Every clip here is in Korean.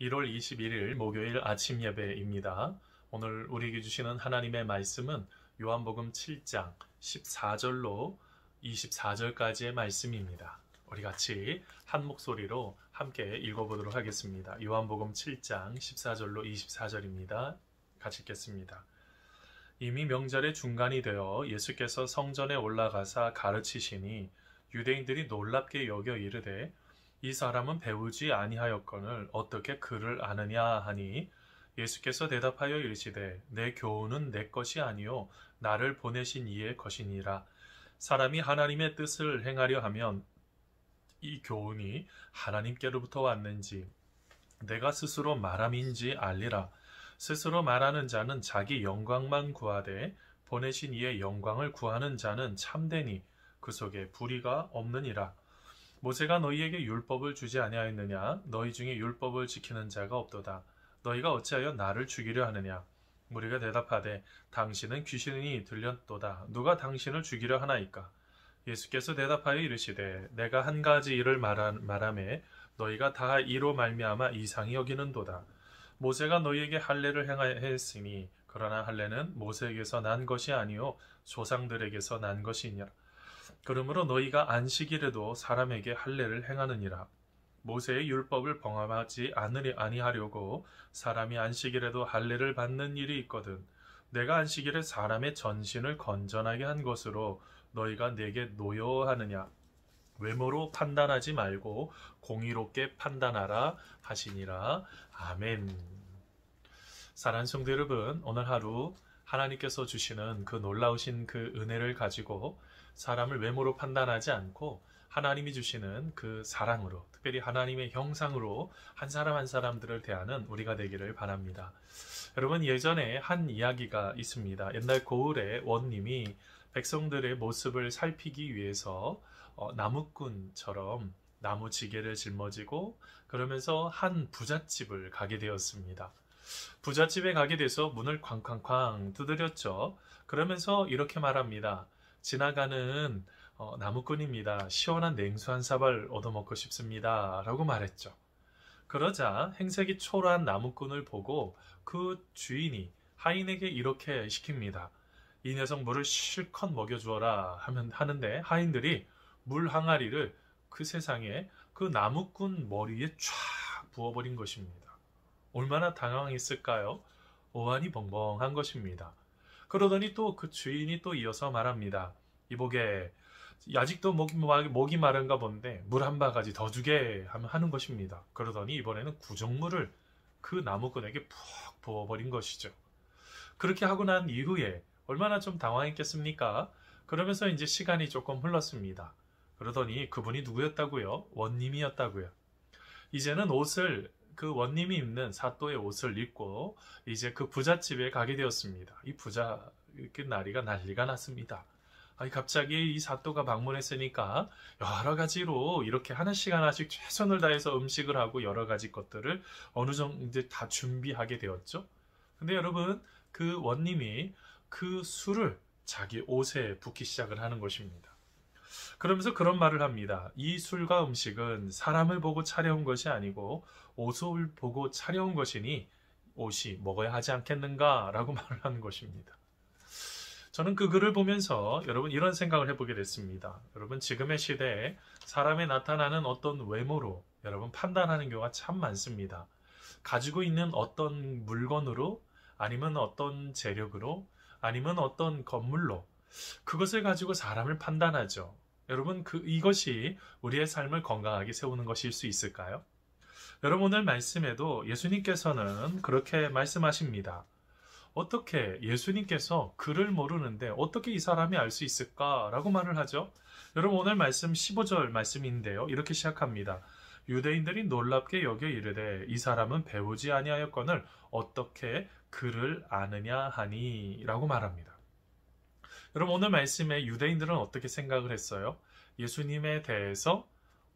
1월 21일 목요일 아침 예배입니다. 오늘 우리에게 주시는 하나님의 말씀은 요한복음 7장 14절로 24절까지의 말씀입니다. 우리 같이 한 목소리로 함께 읽어보도록 하겠습니다. 요한복음 7장 14절로 24절입니다. 같이 읽겠습니다. 이미 명절의 중간이 되어 예수께서 성전에 올라가사 가르치시니 유대인들이 놀랍게 여겨 이르되 이 사람은 배우지 아니하였거늘 어떻게 그를 아느냐 하니 예수께서 대답하여 이르시되 내 교훈은 내 것이 아니요 나를 보내신 이의 것이니라. 사람이 하나님의 뜻을 행하려 하면 이 교훈이 하나님께로부터 왔는지 내가 스스로 말함인지 알리라. 스스로 말하는 자는 자기 영광만 구하되 보내신 이의 영광을 구하는 자는 참되니 그 속에 불의가 없느니라. 모세가 너희에게 율법을 주지 아니하였느냐? 너희 중에 율법을 지키는 자가 없도다. 너희가 어찌하여 나를 죽이려 하느냐? 우리가 대답하되 당신은 귀신이 들렸도다. 누가 당신을 죽이려 하나이까? 예수께서 대답하여 이르시되 내가 한 가지 일을 말하매 너희가 다 이로 말미암아 이상히 여기는도다. 모세가 너희에게 할례를 행하였으니 그러나 할례는 모세에게서 난 것이 아니요 조상들에게서 난 것이니라. 그러므로 너희가 안식일에도 사람에게 할례를 행하느니라. 모세의 율법을 범하지 아니하려고 사람이 안식일에도 할례를 받는 일이 있거든. 내가 안식일에 사람의 전신을 건전하게 한 것으로 너희가 내게 노여워하느냐. 외모로 판단하지 말고 공의롭게 판단하라 하시니라. 아멘. 사랑하는 성도 여러분, 오늘 하루 하나님께서 주시는 그 놀라우신 그 은혜를 가지고 사람을 외모로 판단하지 않고 하나님이 주시는 그 사랑으로, 특별히 하나님의 형상으로 한 사람 한 사람들을 대하는 우리가 되기를 바랍니다. 여러분, 예전에 한 이야기가 있습니다. 옛날 고을에 원님이 백성들의 모습을 살피기 위해서 나무꾼처럼 나무지게를 짊어지고 그러면서 한 부잣집을 가게 되었습니다. 부잣집에 가게 돼서 문을 쾅쾅쾅 두드렸죠. 그러면서 이렇게 말합니다. 지나가는 나무꾼입니다. 시원한 냉수 한 사발 얻어먹고 싶습니다. 라고 말했죠. 그러자 행색이 초라한 나무꾼을 보고 그 주인이 하인에게 이렇게 시킵니다. 이 녀석 물을 실컷 먹여주어라 하는데 하인들이 물 항아리를 그 세상에 그 나무꾼 머리에 쫙 부어버린 것입니다. 얼마나 당황했을까요? 어안이 벙벙한 것입니다. 그러더니 또 그 주인이 또 이어서 말합니다. 이보게 아직도 목이 마른가 본데 물 한 바가지 더 주게 하는 것입니다. 그러더니 이번에는 구정물을 그 나무꾼에게 푹 부어버린 것이죠. 그렇게 하고 난 이후에 얼마나 좀 당황했겠습니까? 그러면서 이제 시간이 조금 흘렀습니다. 그러더니 그분이 누구였다고요? 원님이었다고요. 이제는 그 원님이 입는 사또의 옷을 입고 이제 그 부잣집에 가게 되었습니다. 이 부자 난리가 났습니다. 갑자기 이 사또가 방문했으니까 여러 가지로 이렇게 하나씩 최선을 다해서 음식을 하고 여러 가지 것들을 어느 정도 다 준비하게 되었죠. 근데 여러분, 그 원님이 그 술을 자기 옷에 붓기 시작을 하는 것입니다. 그러면서 그런 말을 합니다. 이 술과 음식은 사람을 보고 차려온 것이 아니고 옷을 보고 차려온 것이니 옷이 먹어야 하지 않겠는가 라고 말을 하는 것입니다. 저는 그 글을 보면서 여러분 이런 생각을 해보게 됐습니다. 여러분, 지금의 시대에 사람에 나타나는 어떤 외모로 여러분 판단하는 경우가 참 많습니다. 가지고 있는 어떤 물건으로, 아니면 어떤 재력으로, 아니면 어떤 건물로 그것을 가지고 사람을 판단하죠. 여러분, 이것이 우리의 삶을 건강하게 세우는 것일 수 있을까요? 여러분, 오늘 말씀에도 예수님께서는 그렇게 말씀하십니다. 어떻게 예수님께서 그를 모르는데 어떻게 이 사람이 알 수 있을까라고 말을 하죠. 여러분, 오늘 말씀 15절 말씀인데요. 이렇게 시작합니다. 유대인들이 놀랍게 여겨 이르되 이 사람은 배우지 아니하였거늘 어떻게 그를 아느냐 하니 라고 말합니다. 여러분, 오늘 말씀에 유대인들은 어떻게 생각을 했어요? 예수님에 대해서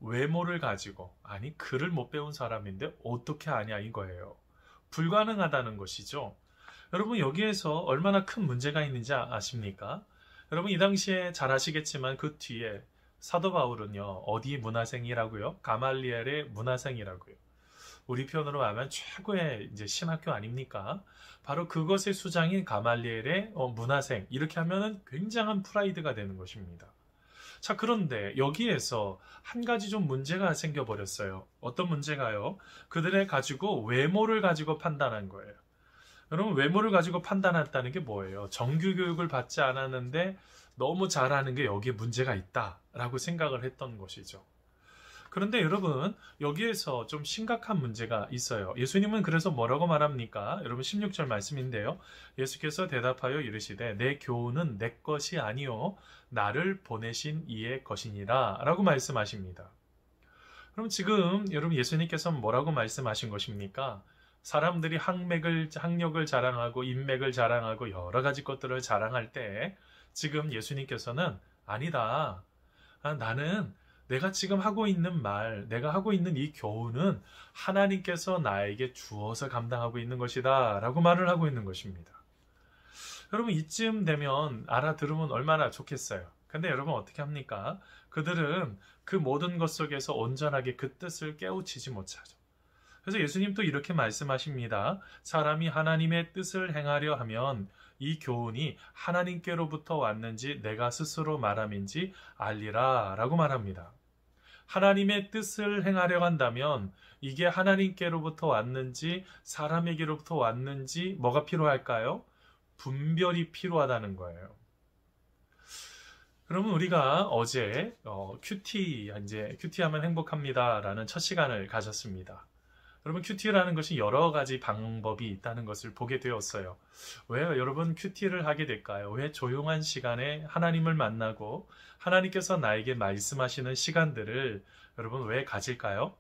외모를 가지고, 아니 글을 못 배운 사람인데 어떻게 아냐 이거예요. 불가능하다는 것이죠. 여러분, 여기에서 얼마나 큰 문제가 있는지 아십니까? 여러분, 이 당시에 잘 아시겠지만 그 뒤에 사도 바울은요, 어디 문화생이라고요? 가말리엘의 문화생이라고요. 우리 편으로 하면 최고의 이제 신학교 아닙니까? 바로 그것의 수장인 가말리엘의 문화생, 이렇게 하면은 굉장한 프라이드가 되는 것입니다. 자, 그런데 여기에서 한 가지 좀 문제가 생겨버렸어요. 어떤 문제가요? 그들의 가지고 외모를 가지고 판단한 거예요. 여러분, 외모를 가지고 판단했다는 게 뭐예요? 정규 교육을 받지 않았는데 너무 잘하는 게 여기에 문제가 있다라고 생각을 했던 것이죠. 그런데 여러분, 여기에서 좀 심각한 문제가 있어요. 예수님은 그래서 뭐라고 말합니까? 여러분, 16절 말씀인데요. 예수께서 대답하여 이르시되 내 교훈은 내 것이 아니요 나를 보내신 이의 것이니라 라고 말씀하십니다. 그럼 지금 여러분, 예수님께서 뭐라고 말씀하신 것입니까? 사람들이 학력을 자랑하고 인맥을 자랑하고 여러 가지 것들을 자랑할 때 지금 예수님께서는 아니다. 나는 내가 지금 하고 있는 말, 내가 하고 있는 이 교훈은 하나님께서 나에게 주어서 감당하고 있는 것이다 라고 말을 하고 있는 것입니다. 여러분, 이쯤 되면 알아들으면 얼마나 좋겠어요. 근데 여러분, 어떻게 합니까? 그들은 그 모든 것 속에서 온전하게 그 뜻을 깨우치지 못하죠. 그래서 예수님도 이렇게 말씀하십니다. 사람이 하나님의 뜻을 행하려 하면 이 교훈이 하나님께로부터 왔는지 내가 스스로 말함인지 알리라 라고 말합니다. 하나님의 뜻을 행하려 한다면 이게 하나님께로부터 왔는지 사람에게로부터 왔는지 뭐가 필요할까요? 분별이 필요하다는 거예요. 그러면 우리가 어제 큐티하면 행복합니다라는 첫 시간을 가졌습니다. 여러분, 큐티라는 것이 여러 가지 방법이 있다는 것을 보게 되었어요. 왜 여러분 큐티를 하게 될까요? 왜 조용한 시간에 하나님을 만나고 하나님께서 나에게 말씀하시는 시간들을 여러분 왜 가질까요?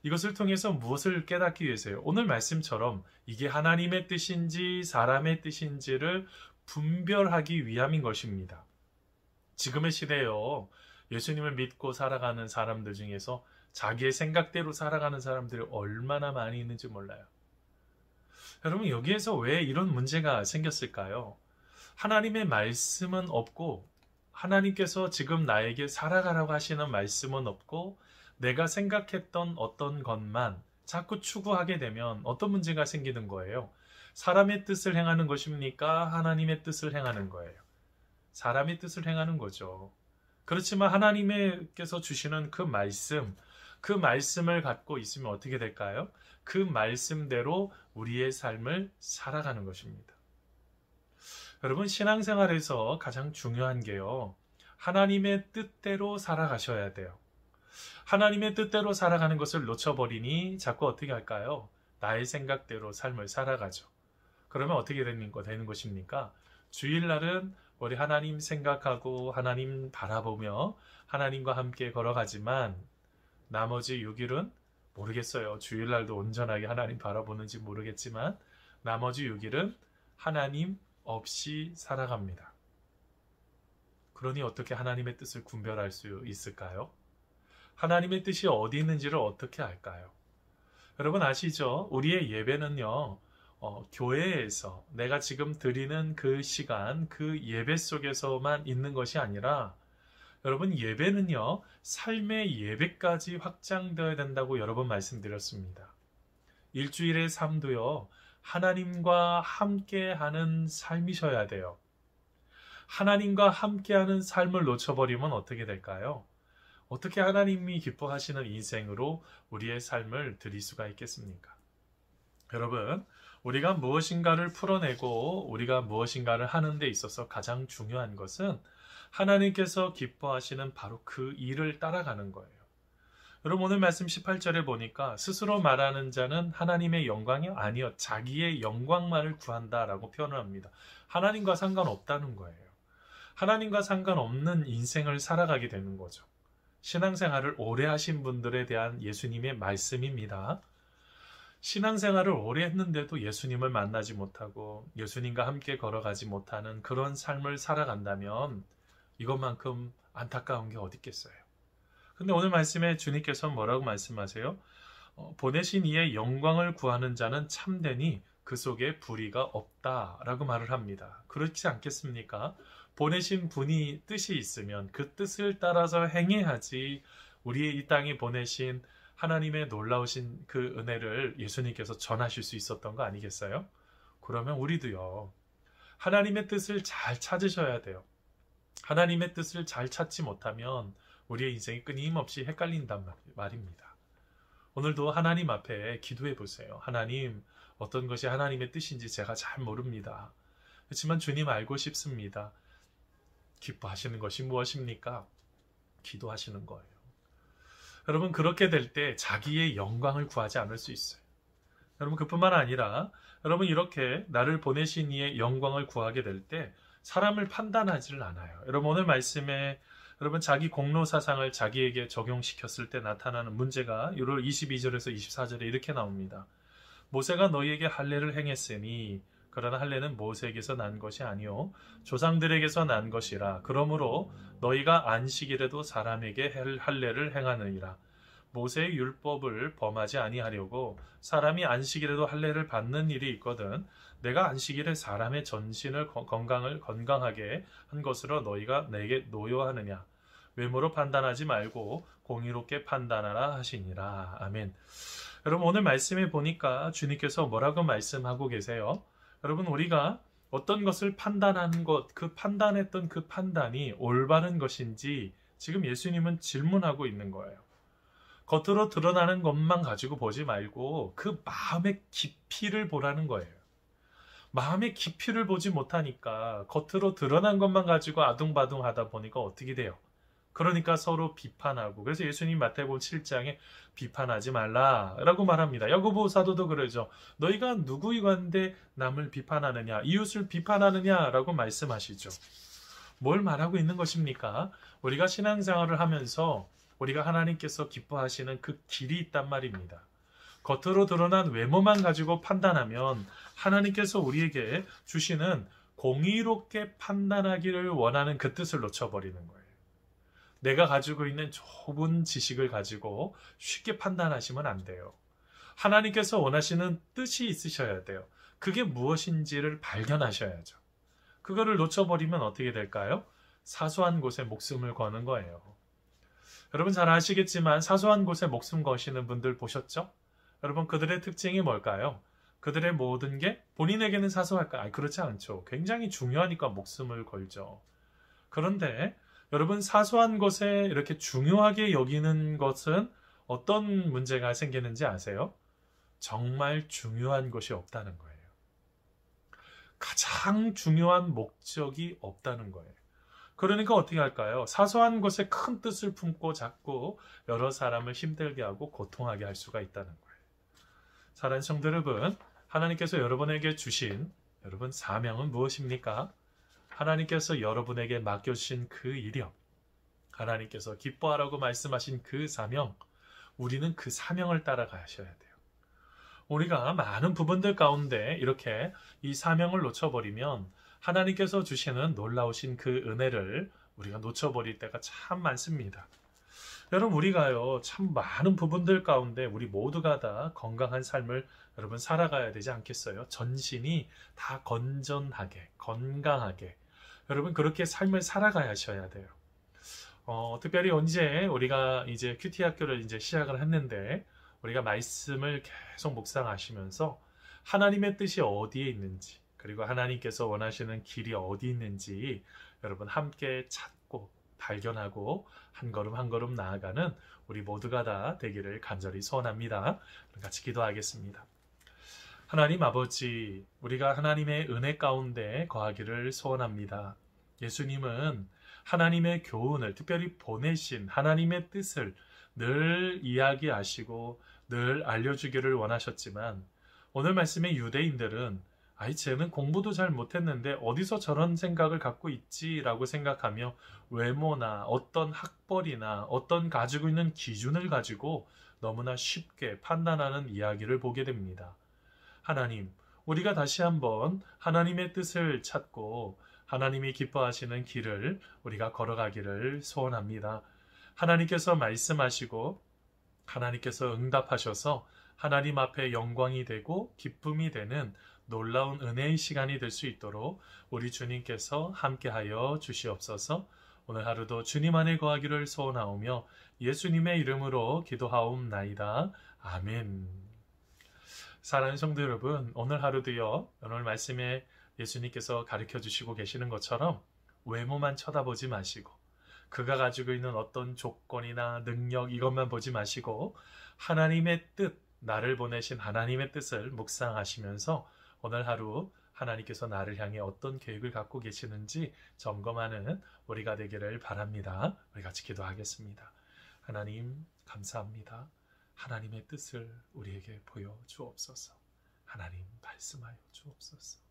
이것을 통해서 무엇을 깨닫기 위해서요? 오늘 말씀처럼 이게 하나님의 뜻인지 사람의 뜻인지를 분별하기 위함인 것입니다. 지금의 시대에요, 예수님을 믿고 살아가는 사람들 중에서 자기의 생각대로 살아가는 사람들이 얼마나 많이 있는지 몰라요. 여러분, 여기에서 왜 이런 문제가 생겼을까요? 하나님의 말씀은 없고 하나님께서 지금 나에게 살아가라고 하시는 말씀은 없고 내가 생각했던 어떤 것만 자꾸 추구하게 되면 어떤 문제가 생기는 거예요? 사람의 뜻을 행하는 것입니까? 하나님의 뜻을 행하는 거예요. 사람의 뜻을 행하는 거죠. 그렇지만 하나님께서 주시는 그 말씀을 갖고 있으면 어떻게 될까요? 그 말씀대로 우리의 삶을 살아가는 것입니다. 여러분, 신앙생활에서 가장 중요한 게요, 하나님의 뜻대로 살아가셔야 돼요. 하나님의 뜻대로 살아가는 것을 놓쳐버리니 자꾸 어떻게 할까요? 나의 생각대로 삶을 살아가죠. 그러면 어떻게 되는 것입니까? 주일날은 우리 하나님 생각하고 하나님 바라보며 하나님과 함께 걸어가지만 나머지 6일은 모르겠어요. 주일날도 온전하게 하나님 바라보는지 모르겠지만 나머지 6일은 하나님 없이 살아갑니다. 그러니 어떻게 하나님의 뜻을 분별할 수 있을까요? 하나님의 뜻이 어디 있는지를 어떻게 알까요? 여러분 아시죠? 우리의 예배는요, 교회에서 내가 지금 드리는 그 시간, 그 예배 속에서만 있는 것이 아니라 여러분, 예배는요, 삶의 예배까지 확장되어야 된다고 여러 번 말씀드렸습니다. 일주일의 삶도요, 하나님과 함께하는 삶이셔야 돼요. 하나님과 함께하는 삶을 놓쳐버리면 어떻게 될까요? 어떻게 하나님이 기뻐하시는 인생으로 우리의 삶을 드릴 수가 있겠습니까? 여러분, 우리가 무엇인가를 풀어내고 우리가 무엇인가를 하는 데 있어서 가장 중요한 것은 하나님께서 기뻐하시는 바로 그 일을 따라가는 거예요. 여러분, 오늘 말씀 18절에 보니까 스스로 말하는 자는 하나님의 영광이 아니요 자기의 영광만을 구한다라고 표현을 합니다. 하나님과 상관없다는 거예요. 하나님과 상관없는 인생을 살아가게 되는 거죠. 신앙생활을 오래 하신 분들에 대한 예수님의 말씀입니다. 신앙생활을 오래 했는데도 예수님을 만나지 못하고 예수님과 함께 걸어가지 못하는 그런 삶을 살아간다면 이것만큼 안타까운 게 어디 있겠어요. 근데 오늘 말씀에 주님께서 뭐라고 말씀하세요? 보내신 이의 영광을 구하는 자는 참되니 그 속에 불의가 없다라고 말을 합니다. 그렇지 않겠습니까? 보내신 분이 뜻이 있으면 그 뜻을 따라서 행해야지 우리의 이 땅에 보내신 하나님의 놀라우신 그 은혜를 예수님께서 전하실 수 있었던 거 아니겠어요? 그러면 우리도요. 하나님의 뜻을 잘 찾으셔야 돼요. 하나님의 뜻을 잘 찾지 못하면 우리의 인생이 끊임없이 헷갈린단 말입니다. 오늘도 하나님 앞에 기도해 보세요. 하나님, 어떤 것이 하나님의 뜻인지 제가 잘 모릅니다. 그렇지만 주님 알고 싶습니다. 기뻐하시는 것이 무엇입니까? 기도하시는 거예요. 여러분, 그렇게 될 때 자기의 영광을 구하지 않을 수 있어요. 여러분, 그뿐만 아니라 여러분 이렇게 나를 보내신 이의 영광을 구하게 될 때 사람을 판단하지를 않아요. 여러분, 오늘 말씀에 여러분 자기 공로 사상을 자기에게 적용시켰을 때 나타나는 문제가 22절에서 24절에 이렇게 나옵니다. 모세가 너희에게 할례를 행했으니 그러나 할례는 모세에게서 난 것이 아니요 조상들에게서 난 것이라. 그러므로 너희가 안식일에도 사람에게 할례를 행하느니라. 모세의 율법을 범하지 아니하려고 사람이 안식일에도 할례를 받는 일이 있거든. 내가 안식일에 사람의 전신을 건강하게 한 것으로 너희가 내게 노여하느냐. 외모로 판단하지 말고 공의롭게 판단하라 하시니라. 아멘. 여러분, 오늘 말씀에 보니까 주님께서 뭐라고 말씀하고 계세요? 여러분, 우리가 어떤 것을 판단하는 것, 그 판단했던 그 판단이 올바른 것인지 지금 예수님은 질문하고 있는 거예요. 겉으로 드러나는 것만 가지고 보지 말고 그 마음의 깊이를 보라는 거예요. 마음의 깊이를 보지 못하니까 겉으로 드러난 것만 가지고 아둥바둥 하다 보니까 어떻게 돼요? 그러니까 서로 비판하고. 그래서 예수님 마태복음 7장에 비판하지 말라라고 말합니다. 야고보 사도도 그러죠. 너희가 누구에 관대 남을 비판하느냐, 이웃을 비판하느냐라고 말씀하시죠. 뭘 말하고 있는 것입니까? 우리가 신앙생활을 하면서 우리가 하나님께서 기뻐하시는 그 길이 있단 말입니다. 겉으로 드러난 외모만 가지고 판단하면 하나님께서 우리에게 주시는 공의롭게 판단하기를 원하는 그 뜻을 놓쳐버리는 거예요. 내가 가지고 있는 좁은 지식을 가지고 쉽게 판단하시면 안 돼요. 하나님께서 원하시는 뜻이 있으셔야 돼요. 그게 무엇인지를 발견하셔야죠. 그거를 놓쳐버리면 어떻게 될까요? 사소한 곳에 목숨을 거는 거예요. 여러분 잘 아시겠지만 사소한 곳에 목숨 거시는 분들 보셨죠? 여러분 그들의 특징이 뭘까요? 그들의 모든 게 본인에게는 사소할까요? 그렇지 않죠. 굉장히 중요하니까 목숨을 걸죠. 그런데 여러분 사소한 것에 이렇게 중요하게 여기는 것은 어떤 문제가 생기는지 아세요? 정말 중요한 것이 없다는 거예요. 가장 중요한 목적이 없다는 거예요. 그러니까 어떻게 할까요? 사소한 것에 큰 뜻을 품고 자꾸 여러 사람을 힘들게 하고 고통하게 할 수가 있다는 거예요. 사랑하는 성도 여러분, 하나님께서 여러분에게 주신 여러분 사명은 무엇입니까? 하나님께서 여러분에게 맡겨주신 그 이력, 하나님께서 기뻐하라고 말씀하신 그 사명, 우리는 그 사명을 따라가셔야 돼요. 우리가 많은 부분들 가운데 이렇게 이 사명을 놓쳐버리면 하나님께서 주시는 놀라우신 그 은혜를 우리가 놓쳐버릴 때가 참 많습니다. 여러분 우리가요 참 많은 부분들 가운데 우리 모두가 다 건강한 삶을 여러분 살아가야 되지 않겠어요? 전신이 다 건전하게 건강하게 여러분 그렇게 삶을 살아가셔야 돼요. 특별히 언제 우리가 이제 큐티 학교를 이제 시작을 했는데 우리가 말씀을 계속 묵상하시면서 하나님의 뜻이 어디에 있는지 그리고 하나님께서 원하시는 길이 어디 있는지 여러분 함께 찾고 발견하고 한 걸음 한 걸음 나아가는 우리 모두가 다 되기를 간절히 소원합니다. 같이 기도하겠습니다. 하나님 아버지, 우리가 하나님의 은혜 가운데 거하기를 소원합니다. 예수님은 하나님의 교훈을 특별히 보내신 하나님의 뜻을 늘 이야기하시고 늘 알려주기를 원하셨지만 오늘 말씀의 유대인들은 쟤는 공부도 잘 못했는데 어디서 저런 생각을 갖고 있지라고 생각하며 외모나 어떤 학벌이나 어떤 가지고 있는 기준을 가지고 너무나 쉽게 판단하는 이야기를 보게 됩니다. 하나님, 우리가 다시 한번 하나님의 뜻을 찾고 하나님이 기뻐하시는 길을 우리가 걸어가기를 소원합니다. 하나님께서 말씀하시고 하나님께서 응답하셔서 하나님 앞에 영광이 되고 기쁨이 되는 놀라운 은혜의 시간이 될 수 있도록 우리 주님께서 함께하여 주시옵소서. 오늘 하루도 주님 안에 거하기를 소원하오며 예수님의 이름으로 기도하옵나이다. 아멘. 사랑하는 성도 여러분, 오늘 하루도요, 오늘 말씀에 예수님께서 가르쳐 주시고 계시는 것처럼 외모만 쳐다보지 마시고 그가 가지고 있는 어떤 조건이나 능력 이것만 보지 마시고 하나님의 뜻, 나를 보내신 하나님의 뜻을 묵상하시면서 오늘 하루 하나님께서 나를 향해 어떤 계획을 갖고 계시는지 점검하는 우리가 되기를 바랍니다. 우리 같이 기도하겠습니다. 하나님 감사합니다. 하나님의 뜻을 우리에게 보여 주옵소서. 하나님 말씀하여 주옵소서.